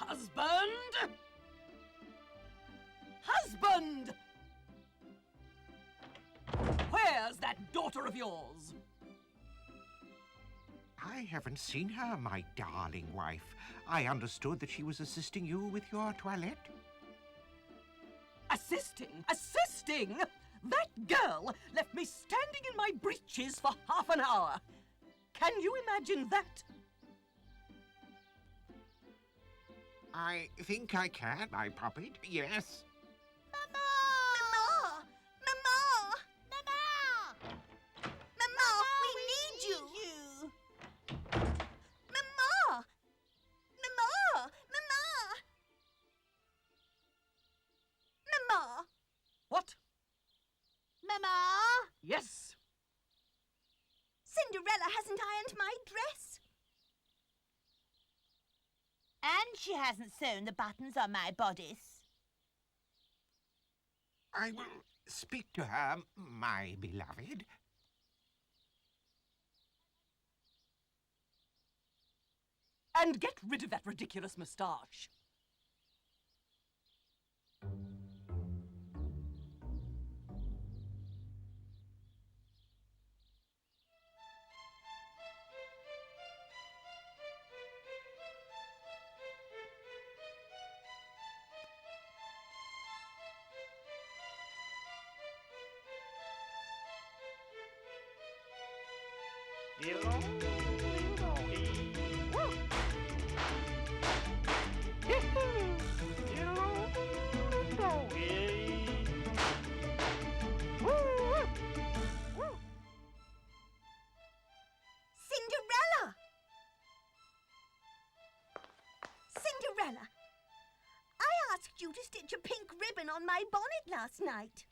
Husband! Husband! Where's that daughter of yours? I haven't seen her, my darling wife. I understood that she was assisting you with your toilette. Assisting? Assisting? That girl left me standing in my breeches for half an hour. Can you imagine that? I think I can, my puppet. Yes. Mama! Mama! Mama! Mama, we need you! Mama! Mama! Mama! Mama! What? Mama! Yes. Cinderella hasn't ironed my dress. And she hasn't sewn the buttons on my bodice. I will speak to her, my beloved. And get rid of that ridiculous moustache. Cinderella! Cinderella! I asked you to stitch a pink ribbon on my bonnet last night.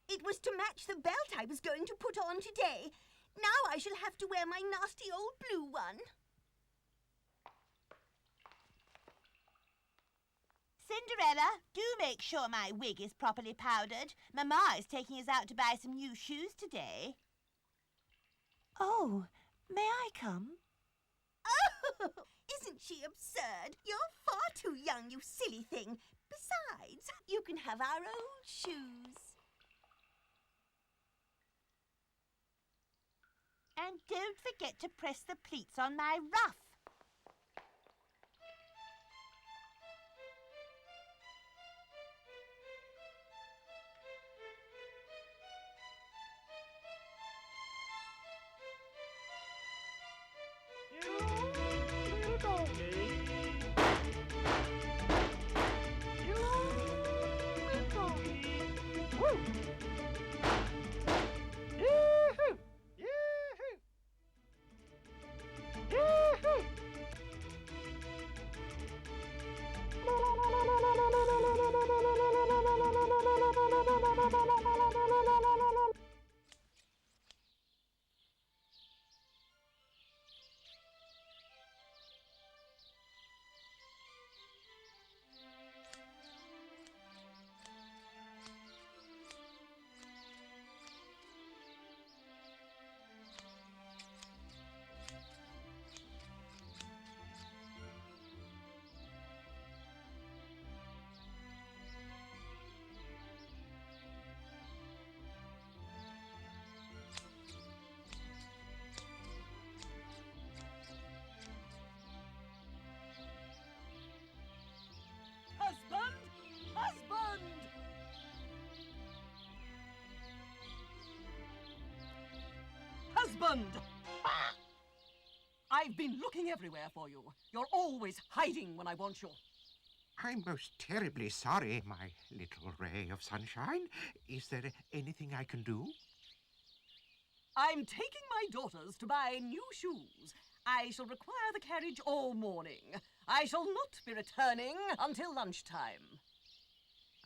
It was to match the belt I was going to put on today. Now I shall have to wear my nasty old blue one. Cinderella, do make sure my wig is properly powdered. Mamma is taking us out to buy some new shoes today. Oh, may I come? Oh, isn't she absurd? You're far too young, you silly thing. Besides, you can have our old shoes. And don't forget to press the pleats on my ruff. Husband! Husband! Husband! I've been looking everywhere for you. You're always hiding when I want you. I'm most terribly sorry, my little ray of sunshine. Is there anything I can do? I'm taking my daughters to buy new shoes. I shall require the carriage all morning. I shall not be returning until lunchtime.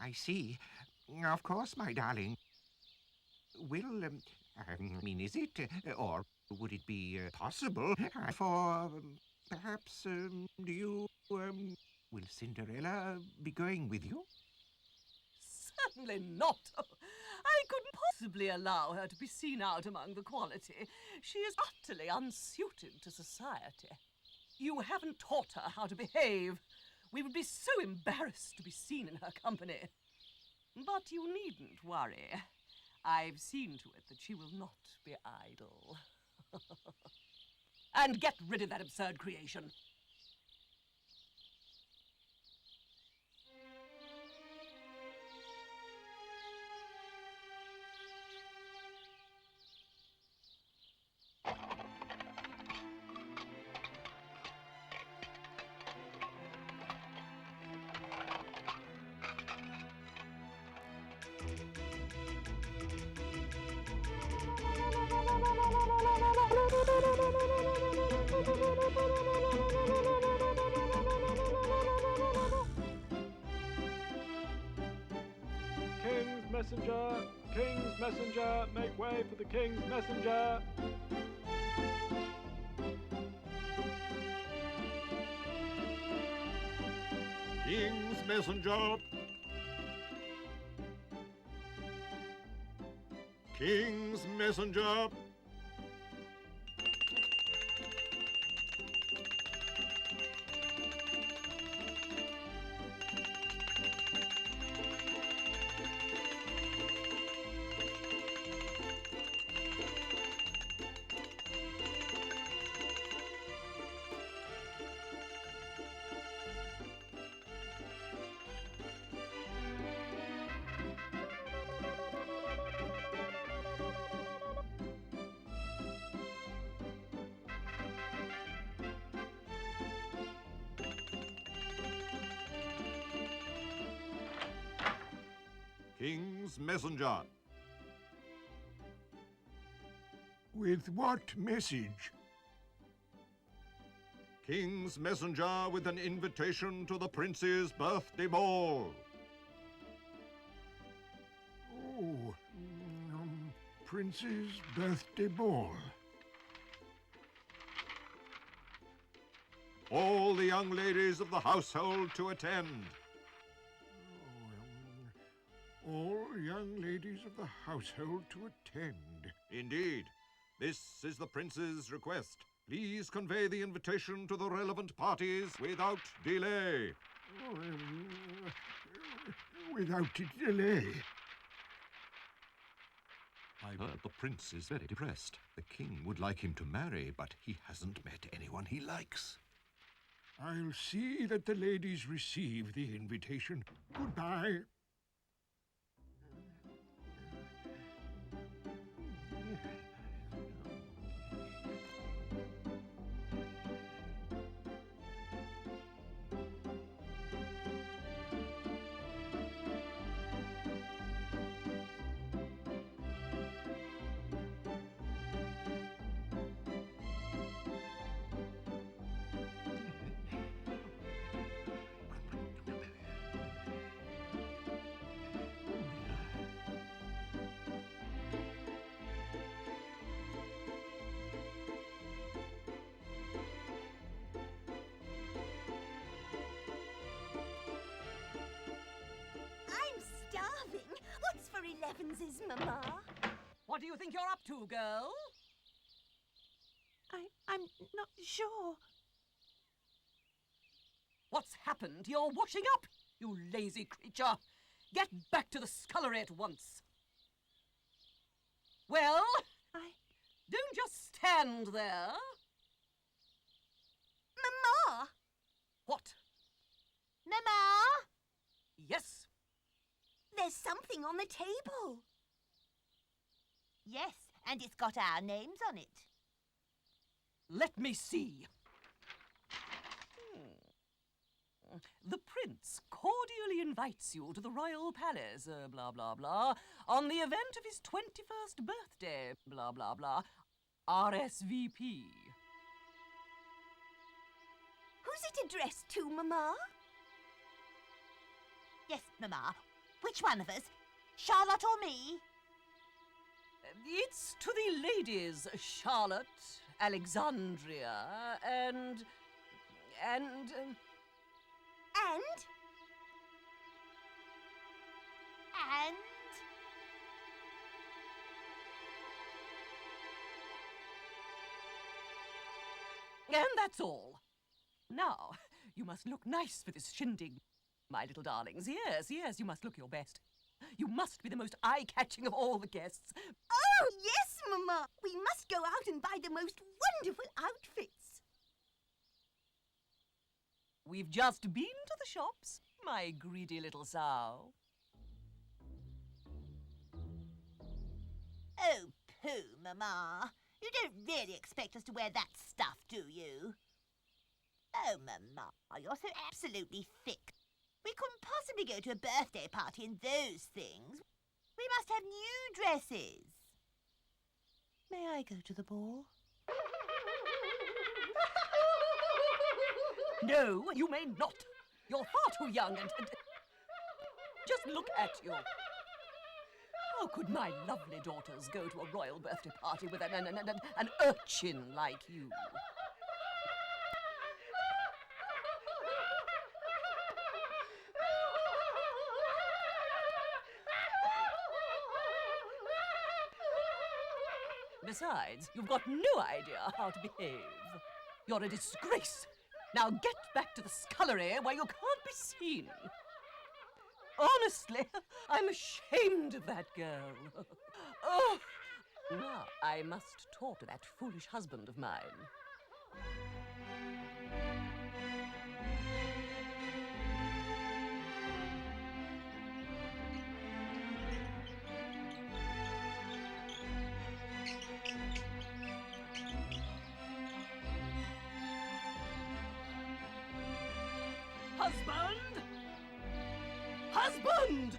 I see. Of course, my darling. Will, is it, or would it be possible for, perhaps, will Cinderella be going with you? Certainly not. I couldn't possibly allow her to be seen out among the quality. She is utterly unsuited to society. You haven't taught her how to behave. We would be so embarrassed to be seen in her company. But you needn't worry. I've seen to it that she will not be idle. And get rid of that absurd creation. King's messenger, make way for the king's messenger. King's messenger. King's messenger. King's messenger. With what message? King's messenger with an invitation to the prince's birthday ball. Oh, Prince's birthday ball. All the young ladies of the household to attend. All young ladies of the household to attend. Indeed. This is the prince's request. Please convey the invitation to the relevant parties without delay. Without delay. I've heard the prince is very depressed. The king would like him to marry, but he hasn't met anyone he likes. I'll see that the ladies receive the invitation. Goodbye. What's for 11's, Mama? What do you think you're up to, girl? I'm not sure. What's happened? You're washing up, you lazy creature. Get back to the scullery at once. Well, don't just stand there. Mama! What? Mama? Yes? There's something on the table. Yes, and it's got our names on it. Let me see. The prince cordially invites you to the royal palace, blah, blah, blah, on the event of his 21st birthday, blah, blah, blah, RSVP. Who's it addressed to, Mama? Yes, Mama. Which one of us? Charlotte or me? It's to the ladies, Charlotte, Alexandria, and... And? And that's all. Now, You must look nice for this shindig, my little darlings. Yes, yes, you must look your best. You must be the most eye-catching of all the guests. Oh, yes, Mamma. We must go out and buy the most wonderful outfits. We've just been to the shops, my greedy little sow. Oh, pooh, Mamma. You don't really expect us to wear that stuff, do you? Oh, Mamma, you're so absolutely thick. We couldn't possibly go to a birthday party in those things. We must have new dresses. May I go to the ball? No, you may not. You're far too young and just look at you. How could my lovely daughters go to a royal birthday party with an urchin like you? Besides, you've got no idea how to behave. You're a disgrace. Now get back to the scullery where you can't be seen. Honestly, I'm ashamed of that girl. Oh, now I must talk to that foolish husband of mine. Husband! Husband!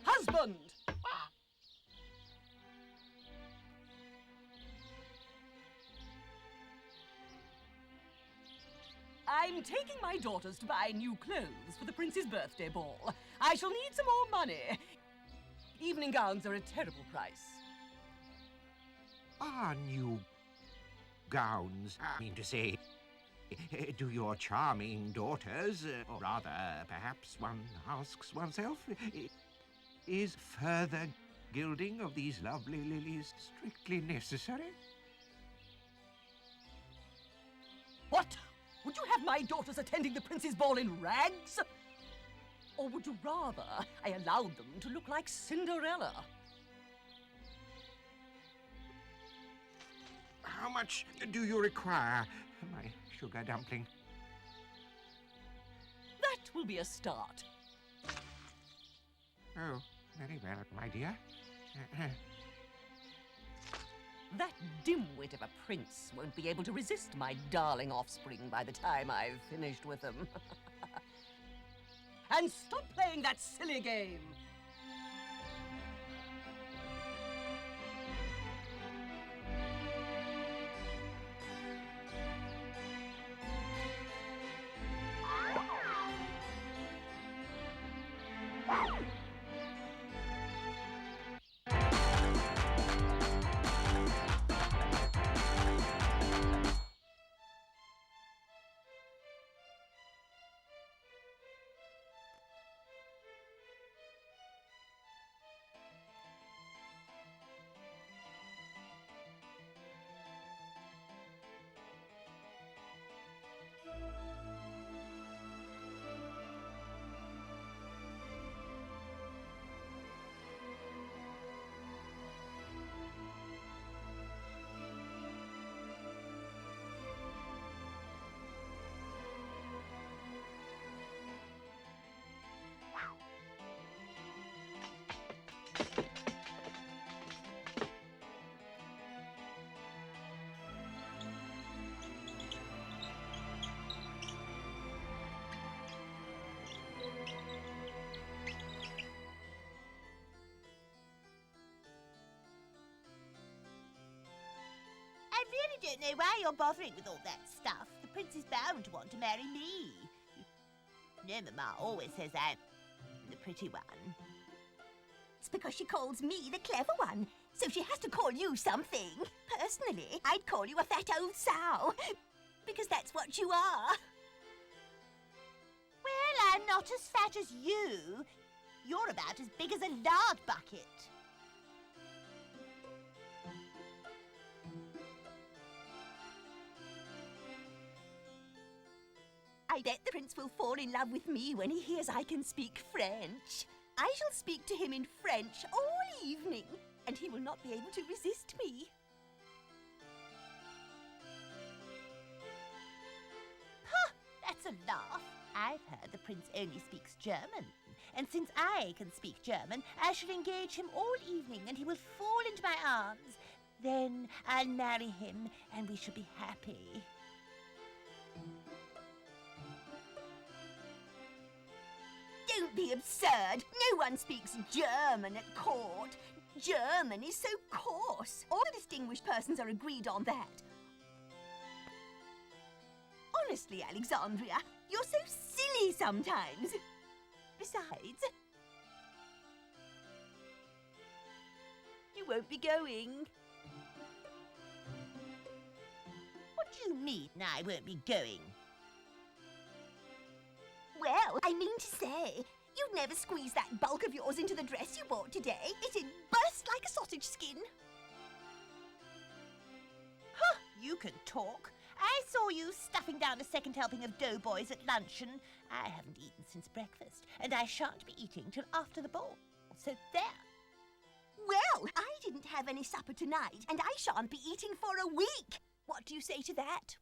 Husband! I'm taking my daughters to buy new clothes for the prince's birthday ball. I shall need some more money. Evening gowns are a terrible price. Are new gowns, I mean to say, do your charming daughters, or rather, perhaps one asks oneself, is further gilding of these lovely lilies strictly necessary? What? Would you have my daughters attending the prince's ball in rags? Or would you rather I allowed them to look like Cinderella? How much do you require, my sugar dumpling? That will be a start. Oh, very well, my dear. That dimwit of a prince won't be able to resist my darling offspring by the time I've finished with them. And stop playing that silly game! I really don't know why you're bothering with all that stuff. The prince is bound to want to marry me. No, Mamma always says I'm the pretty one. It's because she calls me the clever one, so she has to call you something. Personally, I'd call you a fat old sow, because that's what you are. Well, I'm not as fat as you. You're about as big as a lard bucket. I bet the prince will fall in love with me when he hears I can speak French. I shall speak to him in French all evening, and he will not be able to resist me. That's a laugh. I've heard the prince only speaks German. And since I can speak German, I shall engage him all evening and he will fall into my arms. Then I'll marry him and we shall be happy. Don't be absurd. No one speaks German at court. German is so coarse. All the distinguished persons are agreed on that. Honestly, Alexandria, you're so silly sometimes. Besides, you won't be going. What do you mean I won't be going? Well, I mean to say, you'd never squeeze that bulk of yours into the dress you bought today. It'd burst like a sausage skin. Huh, you can talk. I saw you stuffing down a second helping of doughboys at luncheon. I haven't eaten since breakfast, and I shan't be eating till after the ball. So there. Well, I didn't have any supper tonight, and I shan't be eating for a week. What do you say to that?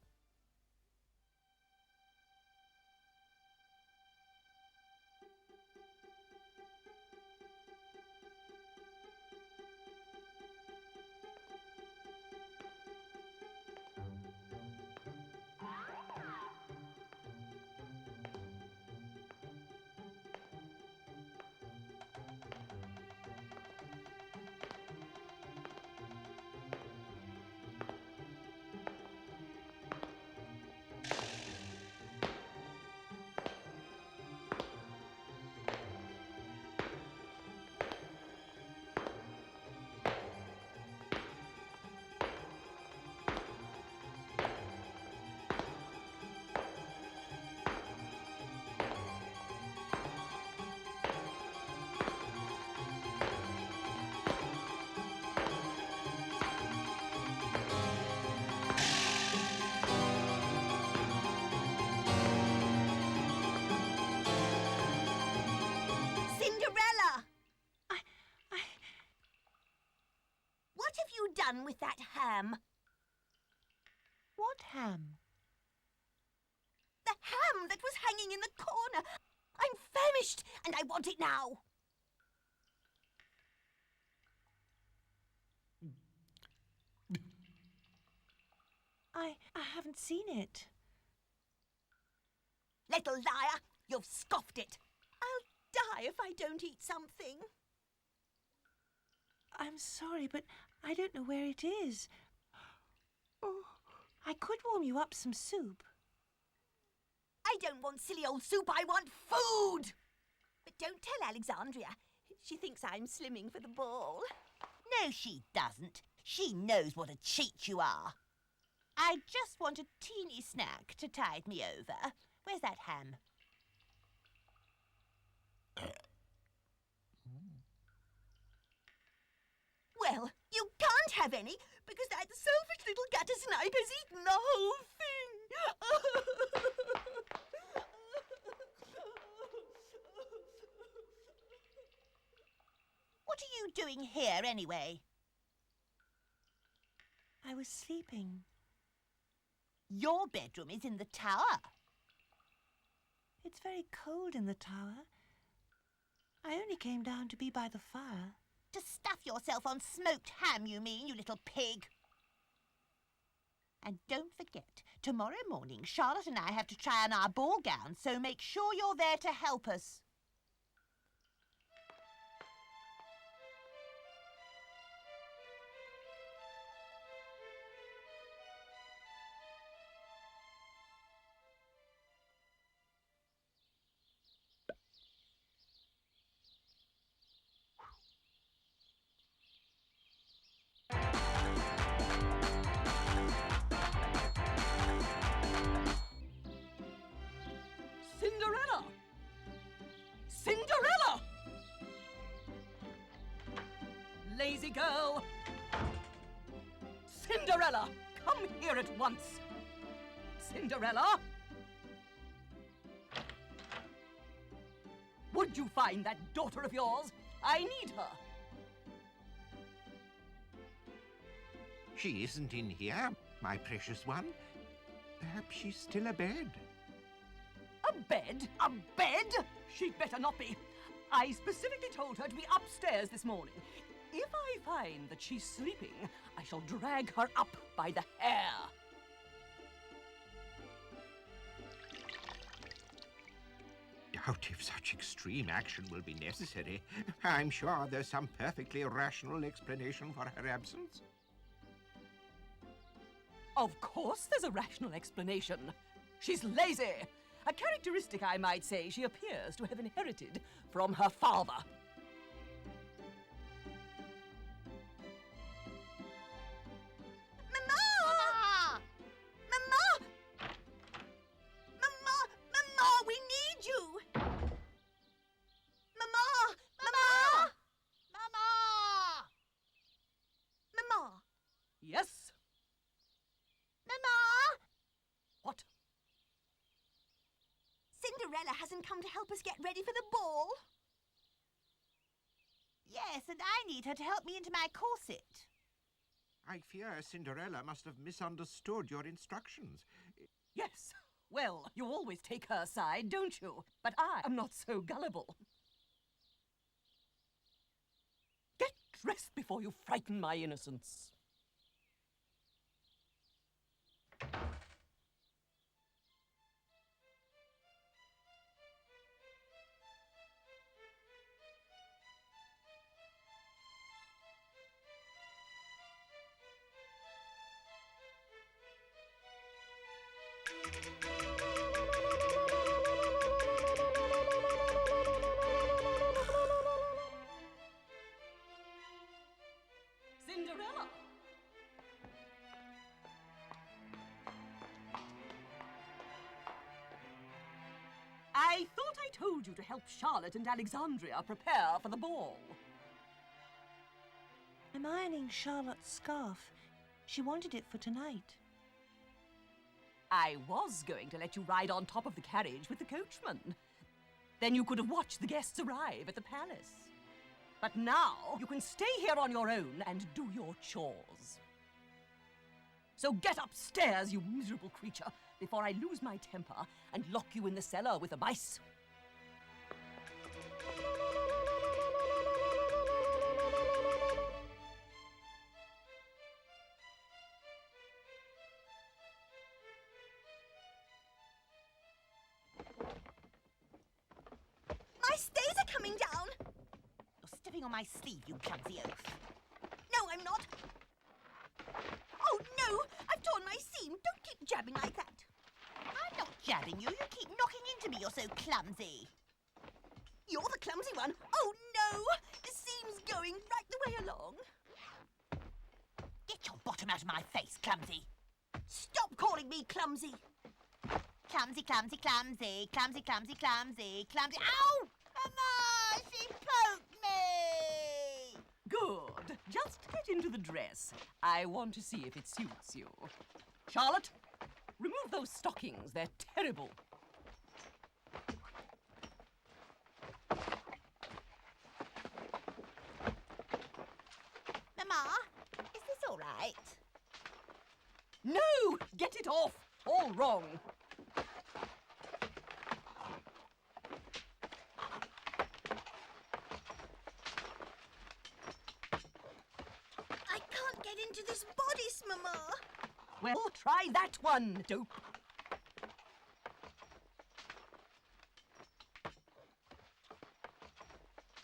Cinderella! What have you done with that ham? What ham? The ham that was hanging in the corner. I'm famished, and I want it now. I haven't seen it. Little liar, you've scoffed it. I'll die if I don't eat something. I'm sorry, but I don't know where it is. Oh, I could warm you up some soup. I don't want silly old soup, I want food! But don't tell Alexandria. She thinks I'm slimming for the ball. No, she doesn't. She knows what a cheat you are. I just want a teeny snack to tide me over. Where's that ham? Well, you can't have any, because that selfish little gutter snipe has eaten the whole thing. What are you doing here, anyway? I was sleeping. Your bedroom is in the tower. It's very cold in the tower. I only came down to be by the fire. To stuff yourself on smoked ham, you mean, you little pig. And don't forget, tomorrow morning Charlotte and I have to try on our ball gowns, so make sure you're there to help us. Cinderella! Cinderella! Lazy girl! Cinderella! Come here at once! Cinderella! Would you find that daughter of yours? I need her. She isn't in here, my precious one. Perhaps she's still abed. A bed? A bed? She'd better not be. I specifically told her to be upstairs this morning. If I find that she's sleeping, I shall drag her up by the hair. Doubt if such extreme action will be necessary. I'm sure there's some perfectly rational explanation for her absence. Of course there's a rational explanation. She's lazy. A characteristic, I might say, she appears to have inherited from her father. Mama! Mama! Mama! Mama, we need you! Mama! Mama! Mama! Mama! Yes? Mama! What? Cinderella hasn't come to help us get ready for the ball. Yes, and I need her to help me into my corset. I fear Cinderella must have misunderstood your instructions. Yes. Well, you always take her side, don't you? But I am not so gullible. Get dressed before you frighten my innocence. Cinderella! I thought I told you to help Charlotte and Alexandria prepare for the ball. I'm ironing Charlotte's scarf. She wanted it for tonight. I was going to let you ride on top of the carriage with the coachman. Then you could have watched the guests arrive at the palace. But now you can stay here on your own and do your chores. So get upstairs, you miserable creature, before I lose my temper and lock you in the cellar with the mice. My stays are coming down. You're stepping on my sleeve, you clumsy oaf. No, I'm not. Oh, no! I've torn my seam. Don't keep jabbing like that. I'm not jabbing you. You keep knocking into me. You're so clumsy. You're the clumsy one. Oh, no! The seam's going right the way along. Get your bottom out of my face, clumsy. Stop calling me clumsy. Clumsy, clumsy, clumsy, clumsy, clumsy, clumsy, clumsy. Ow! Mama, she poked me! Good. Just get into the dress. I want to see if it suits you. Charlotte, remove those stockings. They're terrible. Mama, is this all right? No! Get it off! All wrong. I can't get into this bodice, Mama. Well, try that one, dope.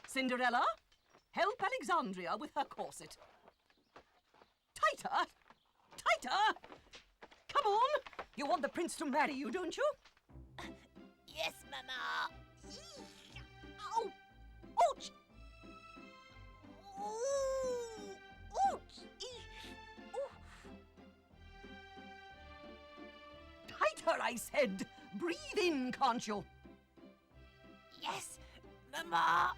Cinderella, help Alexandria with her corset. Tighter! Tighter! Come on! You want the prince to marry you, don't you? Yes, Mama. Eek. Ow! Ouch! Ooh! Ouch! Eek. Oof. Tighter, I said! Breathe in, can't you? Yes, Mama.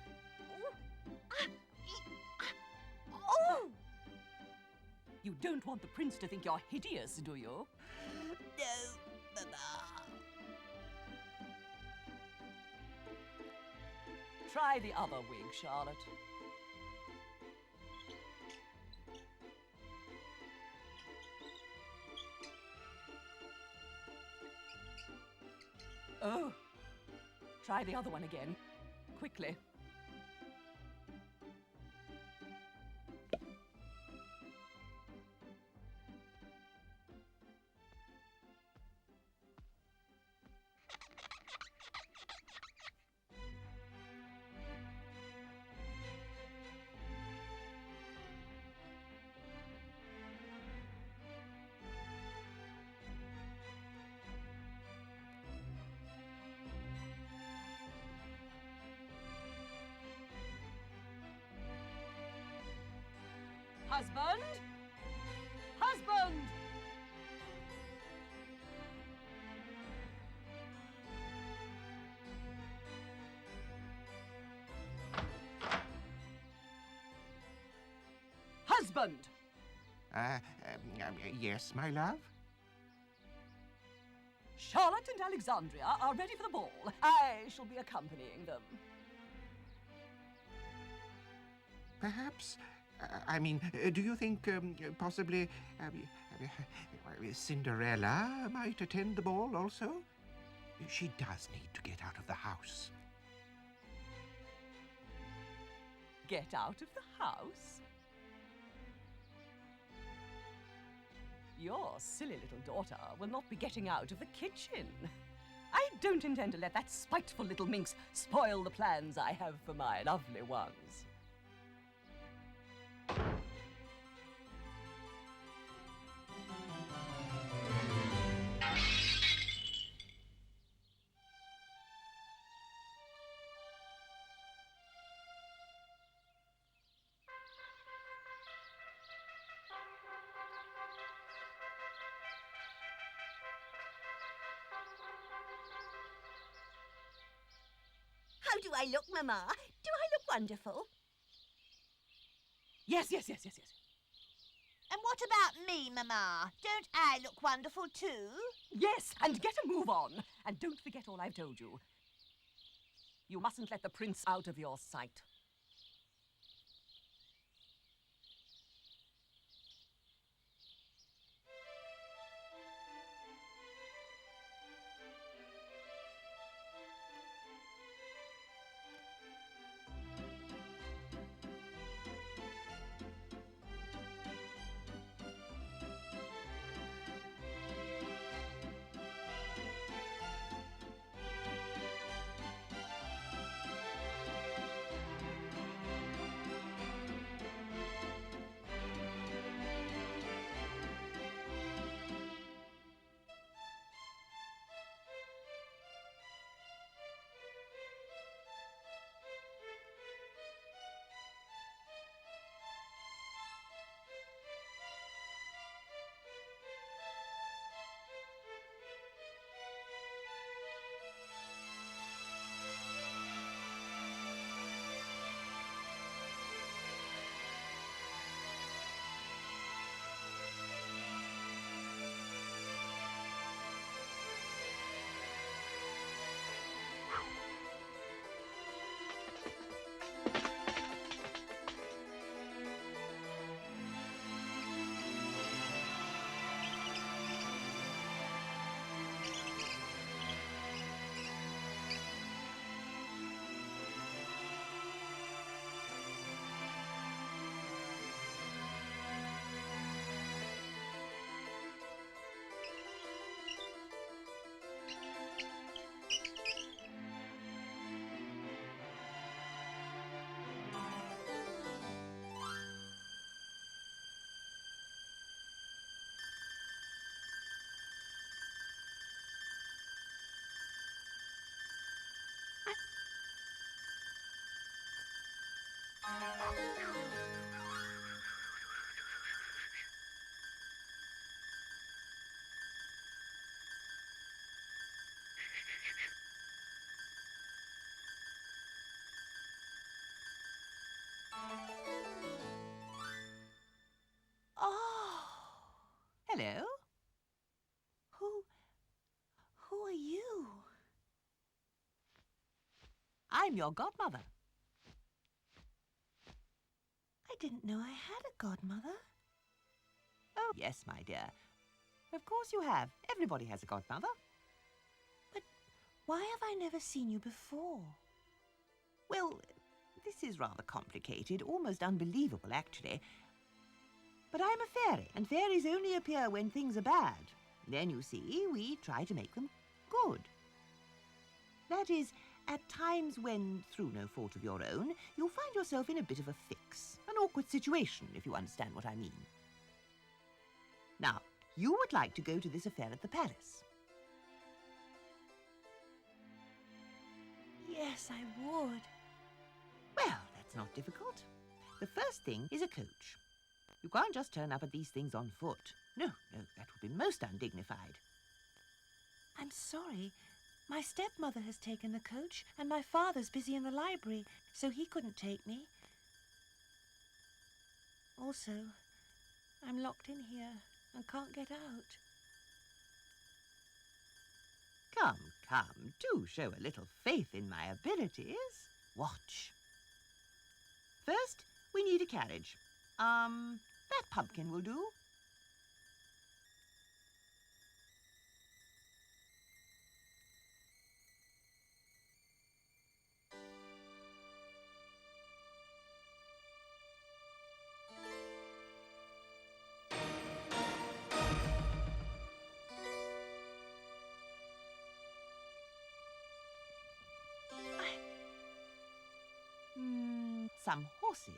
Oh! You don't want the prince to think you're hideous, do you? No, Mama. Try the other wig, Charlotte. Oh, try the other one again, quickly. Husband? Husband! Husband! Yes, my love? Charlotte and Alexandria are ready for the ball. I shall be accompanying them. Perhaps. Do you think possibly Cinderella might attend the ball also? She does need to get out of the house. Get out of the house? Your silly little daughter will not be getting out of the kitchen. I don't intend to let that spiteful little minx spoil the plans I have for my lovely ones. How do I look, Mamma? Do I look wonderful? Yes. And what about me, Mamma? Don't I look wonderful too? Yes, and get a move on. And don't forget all I've told you. You mustn't let the prince out of your sight. Hello? Who are you? I'm your godmother. didn't know I had a godmother. Oh, yes, my dear. Of course you have. Everybody has a godmother. But why have I never seen you before? Well, this is rather complicated, almost unbelievable, actually. But I'm a fairy, and fairies only appear when things are bad. Then, you see, we try to make them good. That is, at times when, through no fault of your own, you'll find yourself in a bit of a fix, an awkward situation, if you understand what I mean. Now, you would like to go to this affair at the palace. Yes, I would. Well, that's not difficult. The first thing is a coach. You can't just turn up at these things on foot. No, no, that would be most undignified. I'm sorry. My stepmother has taken the coach, and my father's busy in the library, so he couldn't take me. Also, I'm locked in here and can't get out. Come, come, do show a little faith in my abilities. Watch. First, we need a carriage. That pumpkin will do. Some horses.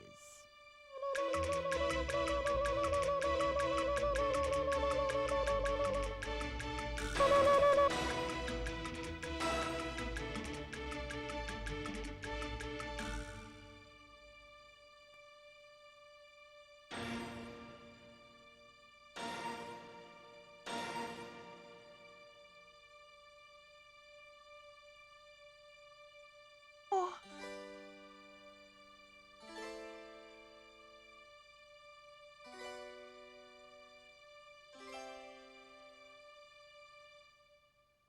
Oh,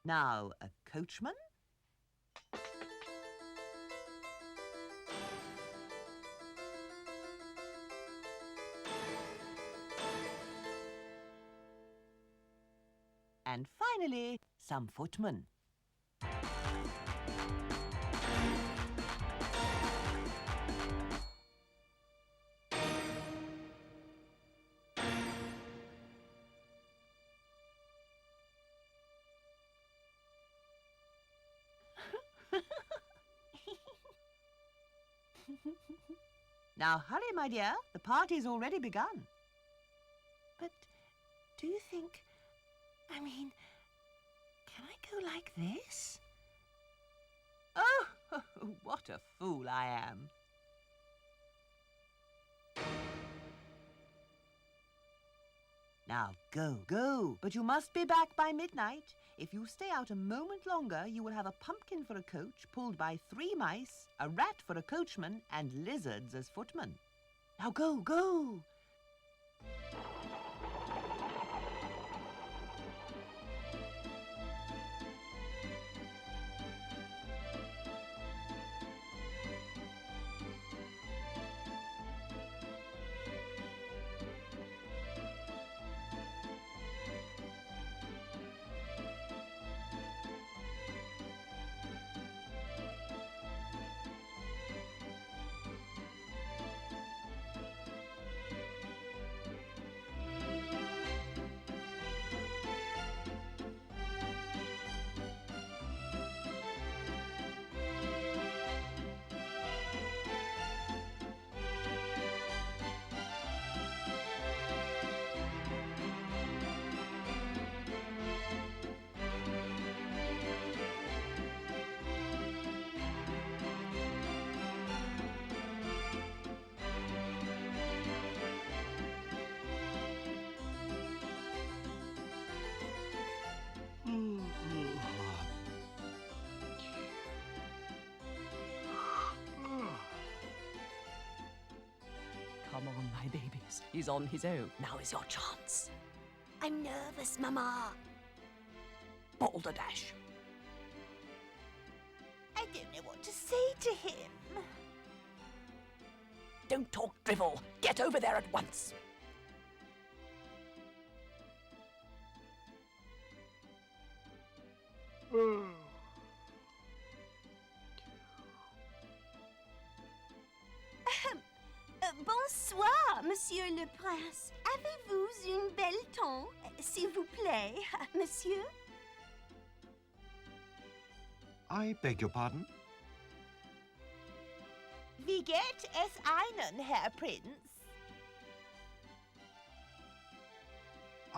Now, a coachman. And finally, some footmen. Now hurry, my dear. The party's already begun. but do you think... I mean, can I go like this? Oh, what a fool I am. Now go, go. But you must be back by midnight. If you stay out a moment longer, you will have a pumpkin for a coach pulled by 3 mice, a rat for a coachman, and lizards as footmen. Now go, go. Come on, my babies. He's on his own. Now is your chance. I'm nervous, Mama. Balderdash. I don't know what to say to him. don't talk drivel. Get over there at once. Bonsoir, Monsieur le Prince. Avez-vous une belle temps, s'il vous plaît, monsieur? I beg your pardon? Wie geht es Ihnen, Herr Prinz?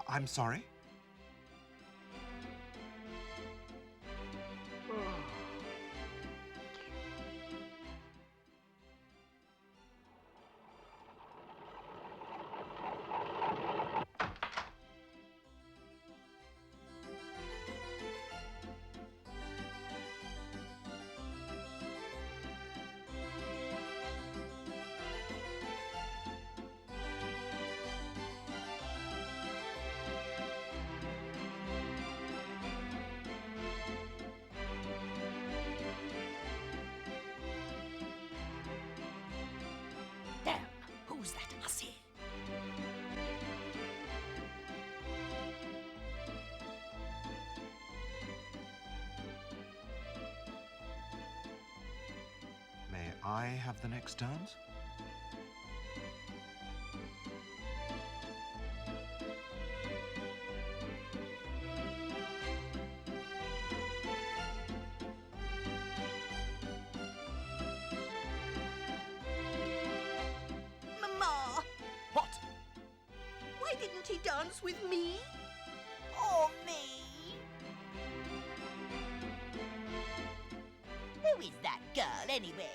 I'm sorry? Damn, who's that hussy? May I have the next dance? Mama, What? why didn't he dance with me? Or me? Who is that girl, anyway?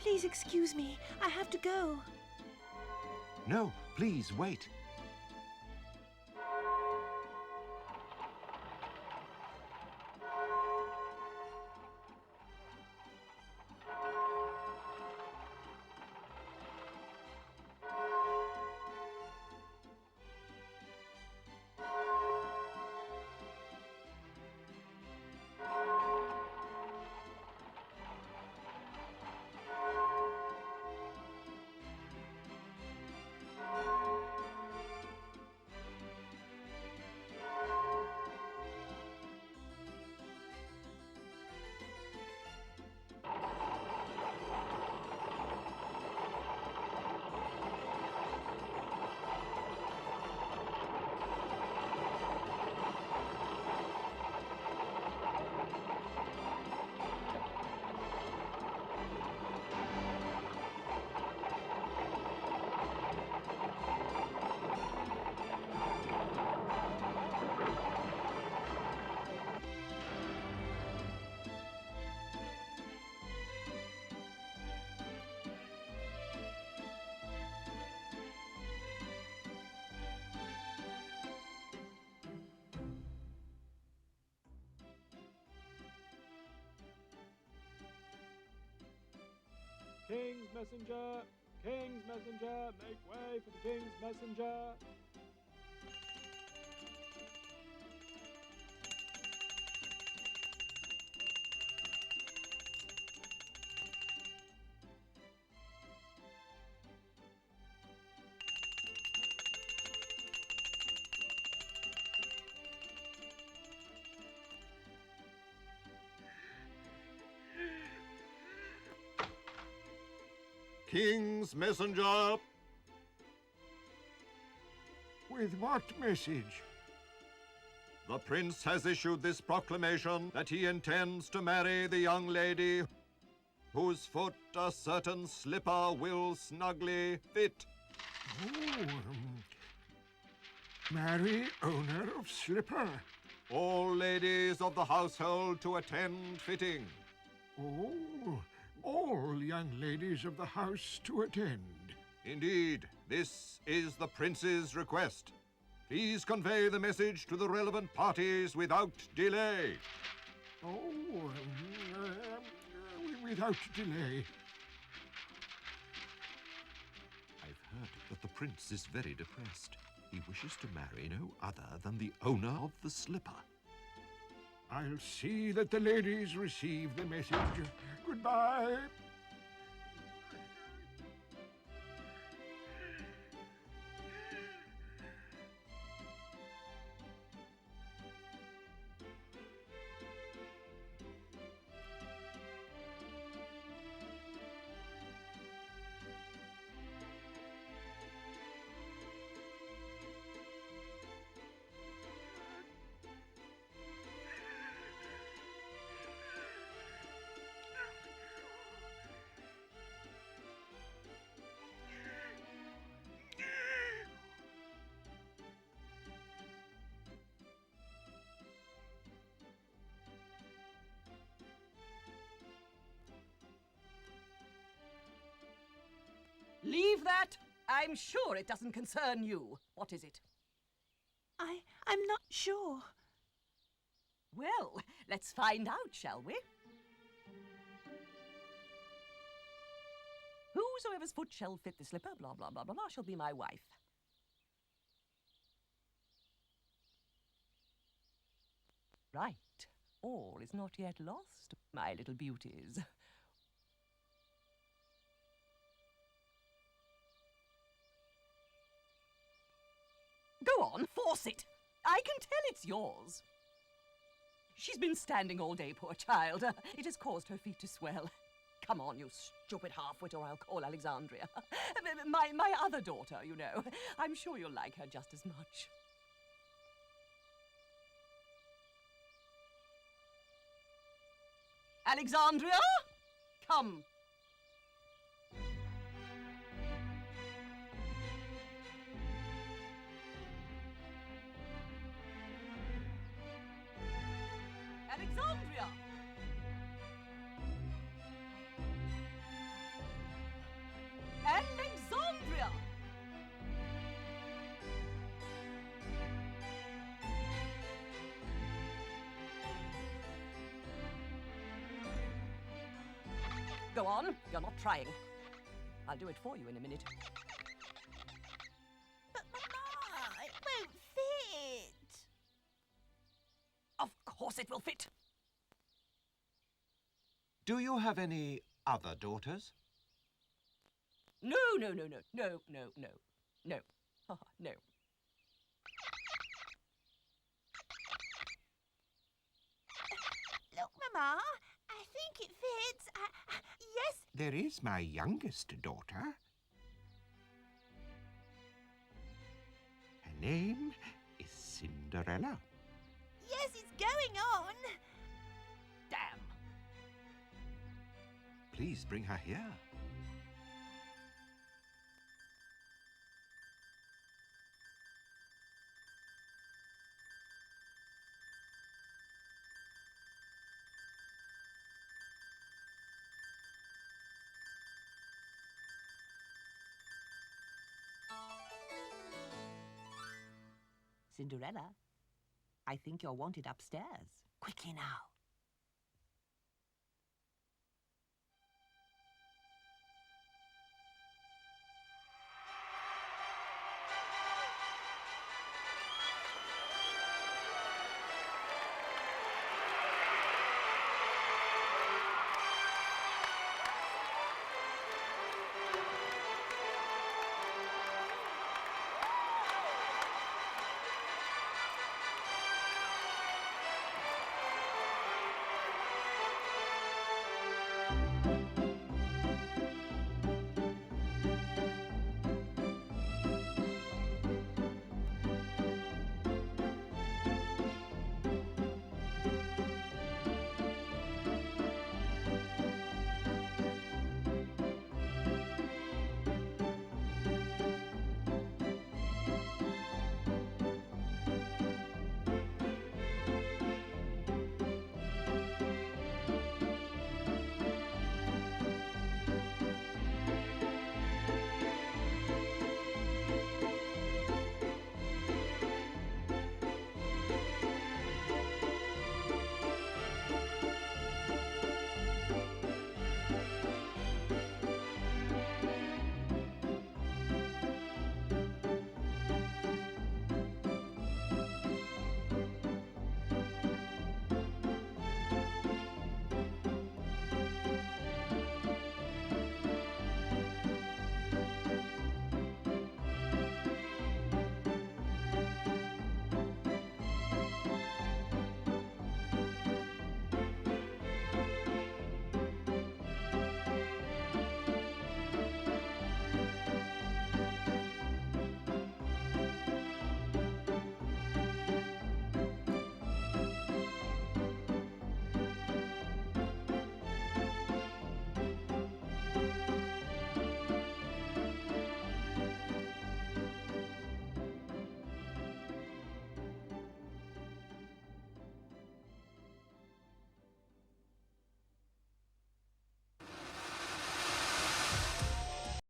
Please excuse me. I have to go. No, please, wait. King's messenger! King's messenger! Make way for the king's messenger! King's messenger! With what message? The prince has issued this proclamation that he intends to marry the young lady whose foot a certain slipper will snugly fit. Oh, marry owner of slipper. All ladies of the household to attend fitting. Oh, all young ladies of the house to attend. Indeed, this is the Prince's request. Please convey the message to the relevant parties without delay. Oh, without delay. I've heard that the Prince is very depressed. He wishes to marry no other than the owner of the slipper. I'll see that the ladies receive the message. Goodbye. Leave that! I'm sure it doesn't concern you. What is it? I'm not sure. Well, let's find out, shall we? Whosoever's foot shall fit the slipper, blah, blah, blah, blah, blah, shall be my wife. Right. All is not yet lost, my little beauties. Go on, force it. I can tell it's yours. She's been standing all day, poor child. It has caused her feet to swell. Come on, you stupid half-wit, or I'll call Alexandria. My other daughter, you know. I'm sure you'll like her just as much. Alexandria, come. Alexandria! Alexandria! Go on, you're not trying. I'll do it for you in a minute. But, Mama, it won't fit. Of course it will fit. Do you have any other daughters? No, no, no, no, no, no, no, no, no. Look, Mama, I think it fits. Yes. There is my youngest daughter. Her name is Cinderella. Yes, it's going on. Damn. Please bring her here. Cinderella, I think you're wanted upstairs. Quickly now.